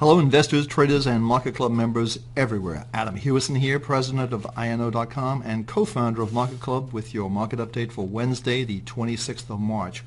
Hello investors, traders, and MarketClub members everywhere. Adam Hewison here, president of INO.com and co-founder of MarketClub with your market update for Wednesday, the 26th of March.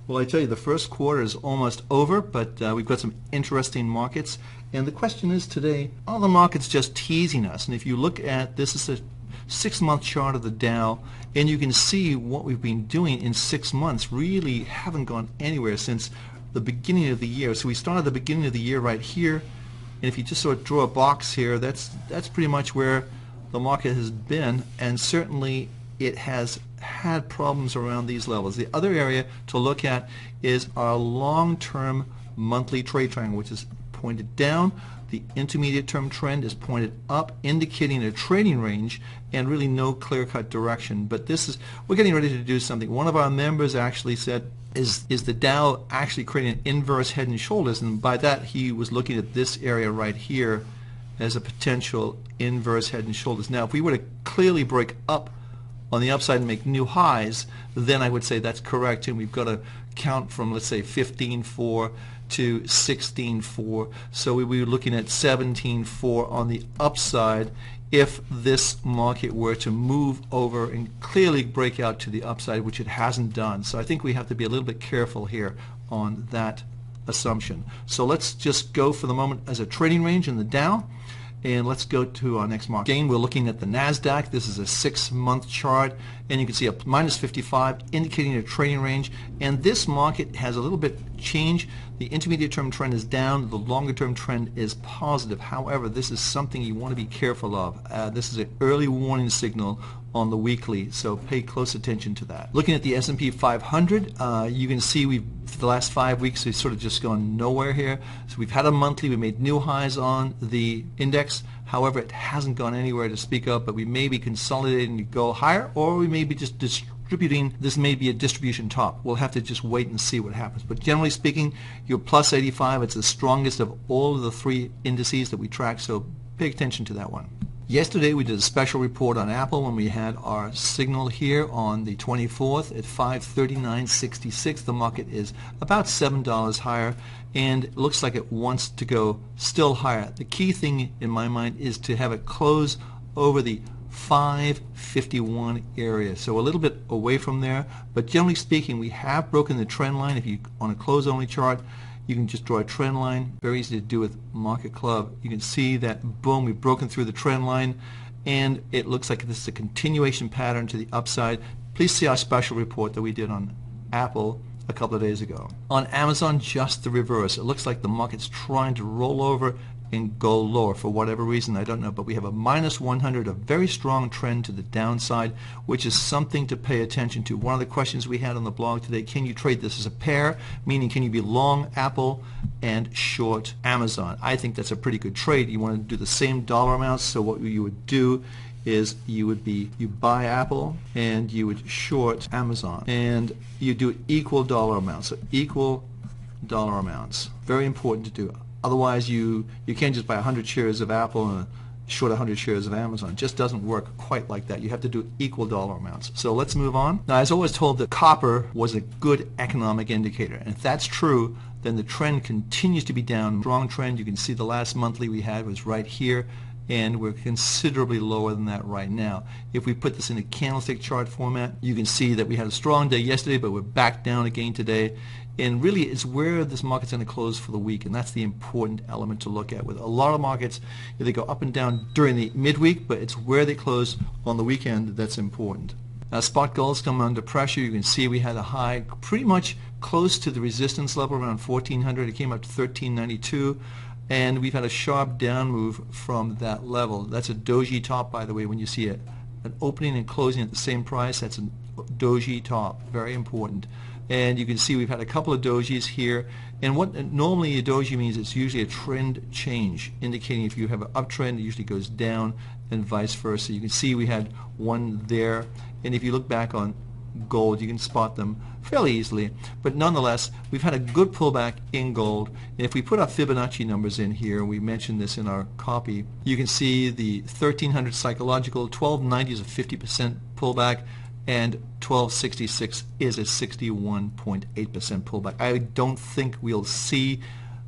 Well, I tell you, the first quarter is almost over, but we've got some interesting markets. And the question is today, are the markets just teasing us? And if you look at, this is a 6-month chart of the Dow, and you can see what we've been doing in 6 months really haven't gone anywhere since the beginning of the year. So we started the beginning of the year right here, and if you just sort of draw a box here, that's pretty much where the market has been, and certainly it has had problems around these levels. The other area to look at is our long-term monthly trade triangle, which is pointed down. The intermediate term trend is pointed up, indicating a trading range and really no clear-cut direction. But this is, we're getting ready to do something. One of our members actually said, is the Dow actually creating an inverse head and shoulders? And by that he was looking at this area right here as a potential inverse head and shoulders. Now if we were to clearly break up on the upside and make new highs, then I would say that's correct, and we've got to count from, let's say, 15.4 to 16.4. So we were looking at 17.4 on the upside if this market were to move over and clearly break out to the upside, which it hasn't done. So I think we have to be a little bit careful here on that assumption. So let's just go for the moment as a trading range in the Dow. And let's go to our next market. Again, we're looking at the NASDAQ. This is a 6-month chart, and you can see a minus 55 indicating a trading range. And this market has a little bit change. The intermediate term trend is down. The longer term trend is positive. However, this is something you want to be careful of. This is an early warning signal on the weekly, so pay close attention to that. Looking at the S&P 500, you can see for the last 5 weeks we've sort of just gone nowhere here. So we've had a monthly, we made new highs on the index. However, it hasn't gone anywhere to speak of, but we may be consolidating to go higher, or we may be just distributing. This may be a distribution top. We'll have to just wait and see what happens. But generally speaking, your plus 85, it's the strongest of all of the 3 indices that we track, so pay attention to that one. Yesterday we did a special report on Apple when we had our signal here on the 24th at 539.66. The market is about $7 higher, and it looks like it wants to go still higher. The key thing in my mind is to have it close over the 551 area, so a little bit away from there, but generally speaking we have broken the trend line. If you on a close only chart, you can just draw a trend line, very easy to do with MarketClub. You can see that, boom, we've broken through the trend line, and it looks like this is a continuation pattern to the upside. Please see our special report that we did on Apple a couple of days ago. On Amazon, just the reverse. It looks like the market's trying to roll over and go lower for whatever reason, I don't know, but we have a minus 100, a very strong trend to the downside, which is something to pay attention to. One of the questions we had on the blog today, can you trade this as a pair, meaning can you be long Apple and short Amazon? I think that's a pretty good trade. You want to do the same dollar amounts, so what you would do is you buy Apple and you would short Amazon, and you do equal dollar amounts, so equal dollar amounts. Very important to do. Otherwise, you can't just buy 100 shares of Apple and short 100 shares of Amazon. It just doesn't work quite like that. You have to do equal dollar amounts. So let's move on. Now, I was always told that copper was a good economic indicator, and if that's true, then the trend continues to be down. Strong trend. You can see the last monthly we had was right here, and we're considerably lower than that right now. If we put this in a candlestick chart format, you can see that we had a strong day yesterday, but we're back down again today. And really, it's where this market's going to close for the week, and that's the important element to look at. With a lot of markets, they go up and down during the midweek, but it's where they close on the weekend that's important. Now, spot gold's come under pressure. You can see we had a high pretty much close to the resistance level around 1400. It came up to 1392, and we've had a sharp down move from that level. That's a doji top, by the way. When you see an opening and closing at the same price, that's a doji top. Very important. And you can see we've had a couple of dojis here, and what normally a doji means, it's usually a trend change, indicating if you have an uptrend, it usually goes down, and vice versa. You can see we had one there, and if you look back on gold, you can spot them fairly easily. But nonetheless, we've had a good pullback in gold, and if we put our Fibonacci numbers in here, we mentioned this in our copy, you can see the 1300 psychological, 1290 is a 50% pullback, and 1266 is a 61.8% pullback. I don't think we'll see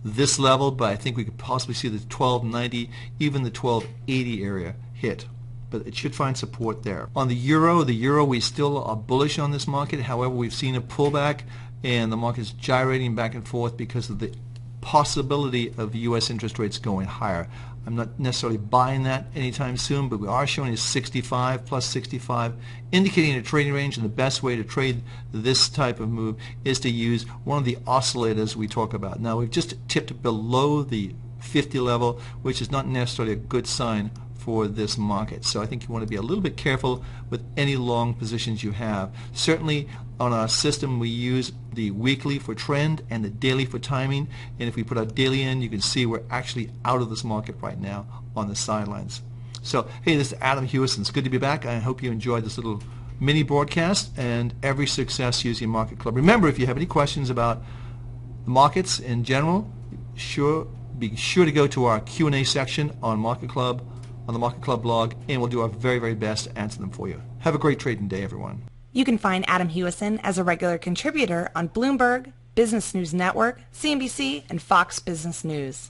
this level, but I think we could possibly see the 1290, even the 1280 area hit. But it should find support there. On the euro we still are bullish on this market. However, we've seen a pullback and the market is gyrating back and forth because of the possibility of U.S. interest rates going higher. I'm not necessarily buying that anytime soon, but we are showing a 65 plus 65, indicating a trading range, and the best way to trade this type of move is to use one of the oscillators we talk about. Now, we've just tipped below the 50 level, which is not necessarily a good sign for this market. So I think you want to be a little bit careful with any long positions you have. Certainly on our system we use the weekly for trend and the daily for timing, and if we put our daily in, you can see we're actually out of this market right now on the sidelines. So hey, this is Adam Hewison. It's good to be back. I hope you enjoyed this little mini broadcast, and every success using MarketClub. Remember, if you have any questions about the markets in general, be sure to go to our Q&A section on MarketClub, on the MarketClub blog, and we'll do our very, very best to answer them for you. Have a great trading day, everyone. You can find Adam Hewison as a regular contributor on Bloomberg, Business News Network, CNBC, and Fox Business News.